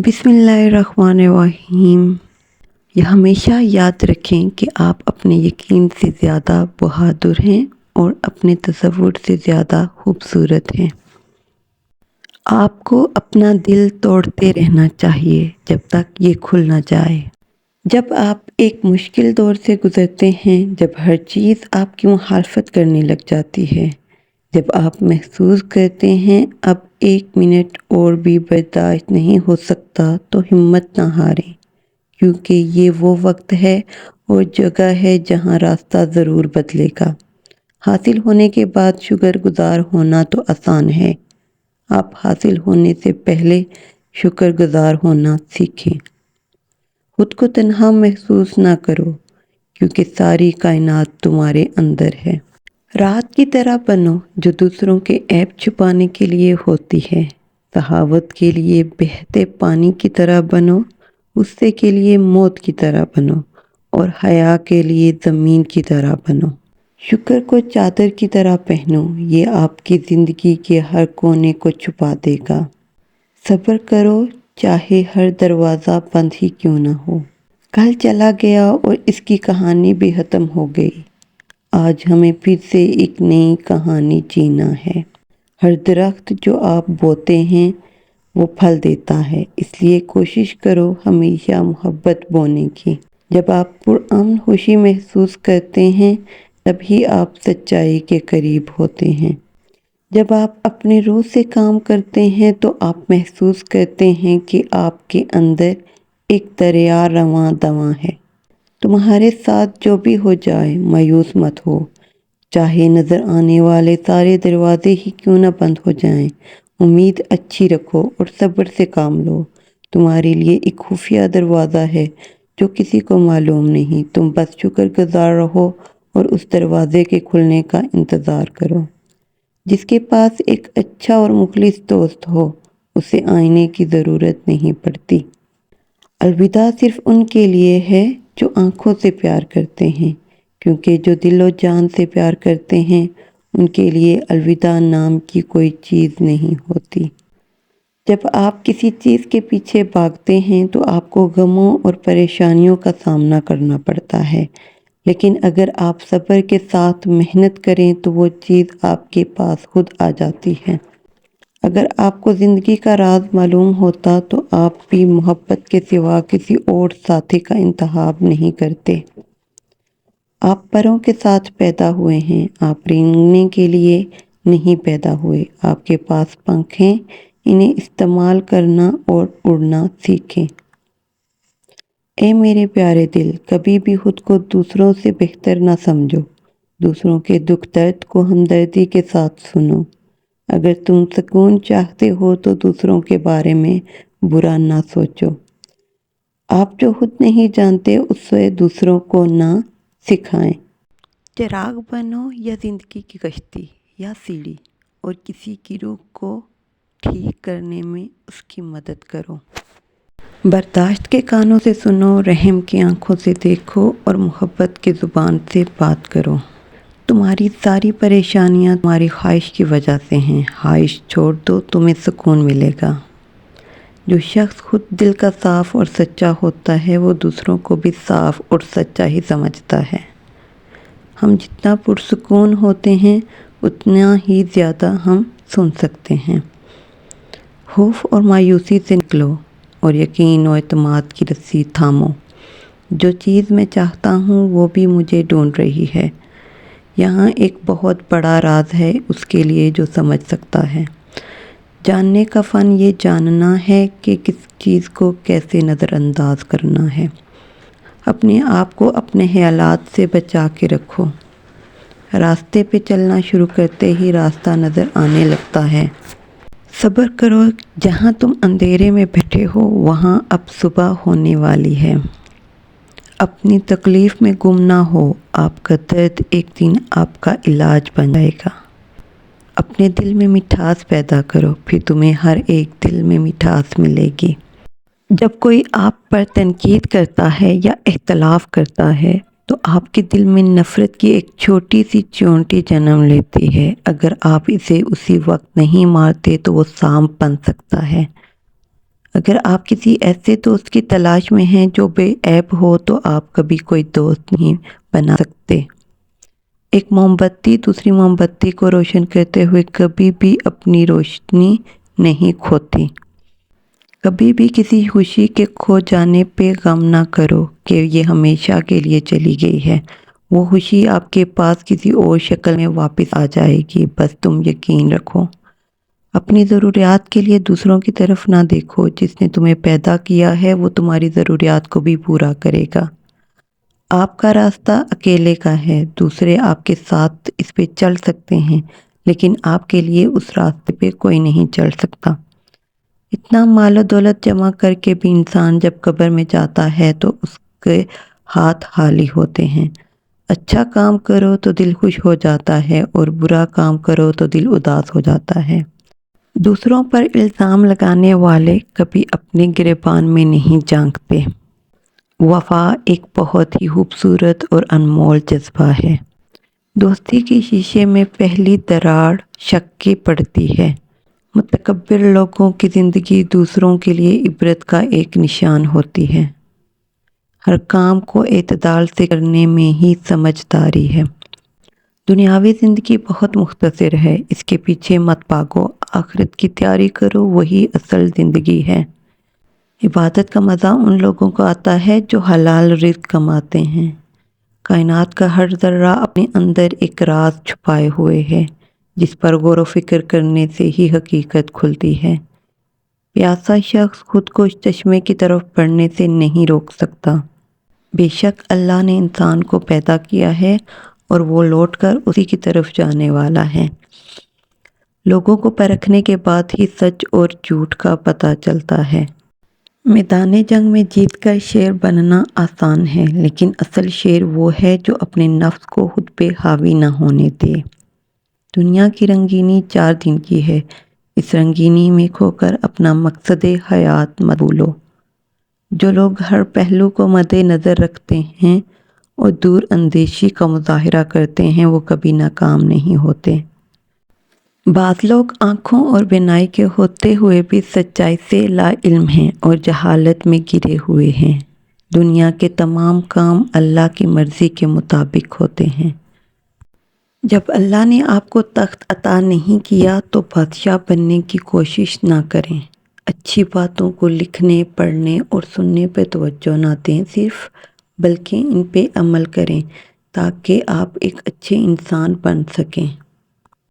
بسم اللہ الرحمن الرحیم۔ یہ ہمیشہ یاد رکھیں کہ آپ اپنے یقین سے زیادہ بہادر ہیں اور اپنے تصور سے زیادہ خوبصورت ہیں۔ آپ کو اپنا دل توڑتے رہنا چاہیے جب تک یہ کھل نہ جائے۔ جب آپ ایک مشکل دور سے گزرتے ہیں، جب ہر چیز آپ کی مخالفت کرنے لگ جاتی ہے، جب آپ محسوس کرتے ہیں اب ایک منٹ اور بھی برداشت نہیں ہو سکتا، تو ہمت نہ ہاریں، کیونکہ یہ وہ وقت ہے اور جگہ ہے جہاں راستہ ضرور بدلے گا۔ حاصل ہونے کے بعد شکر گزار ہونا تو آسان ہے، آپ حاصل ہونے سے پہلے شکر گزار ہونا سیکھیں۔ خود کو تنہا محسوس نہ کرو، کیونکہ ساری کائنات تمہارے اندر ہے۔ رات کی طرح بنو جو دوسروں کے عیب چھپانے کے لیے ہوتی ہے۔ سخاوت کے لیے بہتے پانی کی طرح بنو، غصے کے لیے موت کی طرح بنو، اور حیا کے لیے زمین کی طرح بنو۔ شکر کو چادر کی طرح پہنو، یہ آپ کی زندگی کے ہر کونے کو چھپا دے گا۔ صبر کرو، چاہے ہر دروازہ بند ہی کیوں نہ ہو۔ کل چلا گیا اور اس کی کہانی بھی ختم ہو گئی۔ آج ہمیں پھر سے ایک نئی کہانی جینا ہے۔ ہر درخت جو آپ بوتے ہیں وہ پھل دیتا ہے، اس لیے کوشش کرو ہمیشہ محبت بونے کی۔ جب آپ پرامن خوشی محسوس کرتے ہیں، تبھی آپ سچائی کے قریب ہوتے ہیں۔ جب آپ اپنے روح سے کام کرتے ہیں تو آپ محسوس کرتے ہیں کہ آپ کے اندر ایک دریا رواں دواں ہے۔ تمہارے ساتھ جو بھی ہو جائے، مایوس مت ہو، چاہے نظر آنے والے سارے دروازے ہی کیوں نہ بند ہو جائیں۔ امید اچھی رکھو اور صبر سے کام لو۔ تمہارے لیے ایک خفیہ دروازہ ہے جو کسی کو معلوم نہیں، تم بس شکر گزار رہو اور اس دروازے کے کھلنے کا انتظار کرو۔ جس کے پاس ایک اچھا اور مخلص دوست ہو، اسے آئینے کی ضرورت نہیں پڑتی۔ الوداع صرف ان کے لیے ہے جو آنکھوں سے پیار کرتے ہیں، کیونکہ جو دل و جان سے پیار کرتے ہیں ان کے لیے الوداع نام کی کوئی چیز نہیں ہوتی۔ جب آپ کسی چیز کے پیچھے بھاگتے ہیں تو آپ کو غموں اور پریشانیوں کا سامنا کرنا پڑتا ہے، لیکن اگر آپ صبر کے ساتھ محنت کریں تو وہ چیز آپ کے پاس خود آ جاتی ہے۔ اگر آپ کو زندگی کا راز معلوم ہوتا تو آپ بھی محبت کے سوا کسی اور ساتھی کا انتخاب نہیں کرتے۔ آپ پروں کے ساتھ پیدا ہوئے ہیں، آپ رینگنے کے لیے نہیں پیدا ہوئے۔ آپ کے پاس پنکھ ہیں، انہیں استعمال کرنا اور اڑنا سیکھیں۔ اے میرے پیارے دل، کبھی بھی خود کو دوسروں سے بہتر نہ سمجھو۔ دوسروں کے دکھ درد کو ہمدردی کے ساتھ سنو۔ اگر تم سکون چاہتے ہو تو دوسروں کے بارے میں برا نہ سوچو۔ آپ جو خود نہیں جانتے اسے دوسروں کو نہ سکھائیں۔ چراغ بنو یا زندگی کی کشتی یا سیڑھی، اور کسی کی روح کو ٹھیک کرنے میں اس کی مدد کرو۔ برداشت کے کانوں سے سنو، رحم کی آنکھوں سے دیکھو اور محبت کی زبان سے بات کرو۔ تمہاری ساری پریشانیاں تمہاری خواہش کی وجہ سے ہیں، خواہش چھوڑ دو، تمہیں سکون ملے گا۔ جو شخص خود دل کا صاف اور سچا ہوتا ہے وہ دوسروں کو بھی صاف اور سچا ہی سمجھتا ہے۔ ہم جتنا پرسکون ہوتے ہیں اتنا ہی زیادہ ہم سن سکتے ہیں۔ خوف اور مایوسی سے نکلو اور یقین و اعتماد کی رسی تھامو۔ جو چیز میں چاہتا ہوں وہ بھی مجھے ڈھونڈ رہی ہے۔ یہاں ایک بہت بڑا راز ہے اس کے لیے جو سمجھ سکتا ہے۔ جاننے کا فن یہ جاننا ہے کہ کس چیز کو کیسے نظر انداز کرنا ہے۔ اپنے آپ کو اپنے خیالات سے بچا کے رکھو۔ راستے پہ چلنا شروع کرتے ہی راستہ نظر آنے لگتا ہے۔ صبر کرو، جہاں تم اندھیرے میں بیٹھے ہو وہاں اب صبح ہونے والی ہے۔ اپنی تکلیف میں گم نہ ہو، آپ کا درد ایک دن آپ کا علاج بن جائے گا۔ اپنے دل میں مٹھاس پیدا کرو، پھر تمہیں ہر ایک دل میں مٹھاس ملے گی۔ جب کوئی آپ پر تنقید کرتا ہے یا اختلاف کرتا ہے تو آپ کے دل میں نفرت کی ایک چھوٹی سی چیونٹی جنم لیتی ہے۔ اگر آپ اسے اسی وقت نہیں مارتے تو وہ سانپ بن سکتا ہے۔ اگر آپ کسی ایسے دوست کی تلاش میں ہیں جو بے عیب ہو تو آپ کبھی کوئی دوست نہیں بنا سکتے۔ ایک موم بتی دوسری موم بتی کو روشن کرتے ہوئے کبھی بھی اپنی روشنی نہیں کھوتی۔ کبھی بھی کسی خوشی کے کھو جانے پہ غم نہ کرو کہ یہ ہمیشہ کے لیے چلی گئی ہے۔ وہ خوشی آپ کے پاس کسی اور شکل میں واپس آ جائے گی، بس تم یقین رکھو۔ اپنی ضروریات کے لیے دوسروں کی طرف نہ دیکھو۔ جس نے تمہیں پیدا کیا ہے وہ تمہاری ضروریات کو بھی پورا کرے گا۔ آپ کا راستہ اکیلے کا ہے، دوسرے آپ کے ساتھ اس پہ چل سکتے ہیں، لیکن آپ کے لیے اس راستے پہ کوئی نہیں چل سکتا۔ اتنا مال و دولت جمع کر کے بھی انسان جب قبر میں جاتا ہے تو اس کے ہاتھ خالی ہوتے ہیں۔ اچھا کام کرو تو دل خوش ہو جاتا ہے اور برا کام کرو تو دل اداس ہو جاتا ہے۔ دوسروں پر الزام لگانے والے کبھی اپنے گریبان میں نہیں جھانکتے۔ وفا ایک بہت ہی خوبصورت اور انمول جذبہ ہے۔ دوستی کی شیشے میں پہلی دراڑ شک کی پڑتی ہے۔ متکبر لوگوں کی زندگی دوسروں کے لیے عبرت کا ایک نشان ہوتی ہے۔ ہر کام کو اعتدال سے کرنے میں ہی سمجھداری ہے۔ دنیاوی زندگی بہت مختصر ہے، اس کے پیچھے مت بھاگو، آخرت کی تیاری کرو، وہی اصل زندگی ہے۔ عبادت کا مزہ ان لوگوں کو آتا ہے جو حلال رزق کماتے ہیں۔ کائنات کا ہر ذرہ اپنے اندر ایک راز چھپائے ہوئے ہے، جس پر غور و فکر کرنے سے ہی حقیقت کھلتی ہے۔ پیاسا شخص خود کو اس چشمے کی طرف بڑھنے سے نہیں روک سکتا۔ بے شک اللہ نے انسان کو پیدا کیا ہے اور وہ لوٹ کر اسی کی طرف جانے والا ہے۔ لوگوں کو پرکھنے کے بعد ہی سچ اور جھوٹ کا پتہ چلتا ہے۔ میدان جنگ میں جیت کر شیر بننا آسان ہے، لیکن اصل شیر وہ ہے جو اپنے نفس کو خود پہ حاوی نہ ہونے دے۔ دنیا کی رنگینی 4 دن کی ہے، اس رنگینی میں کھو کر اپنا مقصد حیات مت بھولو۔ جو لوگ ہر پہلو کو مد نظر رکھتے ہیں اور دور اندیشی کا مظاہرہ کرتے ہیں وہ کبھی ناکام نہیں ہوتے۔ بعض لوگ آنکھوں اور بینائی کے ہوتے ہوئے بھی سچائی سے لا علم ہیں اور جہالت میں گرے ہوئے ہیں۔ دنیا کے تمام کام اللہ کی مرضی کے مطابق ہوتے ہیں۔ جب اللہ نے آپ کو تخت عطا نہیں کیا تو بادشاہ بننے کی کوشش نہ کریں۔ اچھی باتوں کو لکھنے، پڑھنے اور سننے پہ توجہ نہ دیں صرف، بلکہ ان پہ عمل کریں تاکہ آپ ایک اچھے انسان بن سکیں۔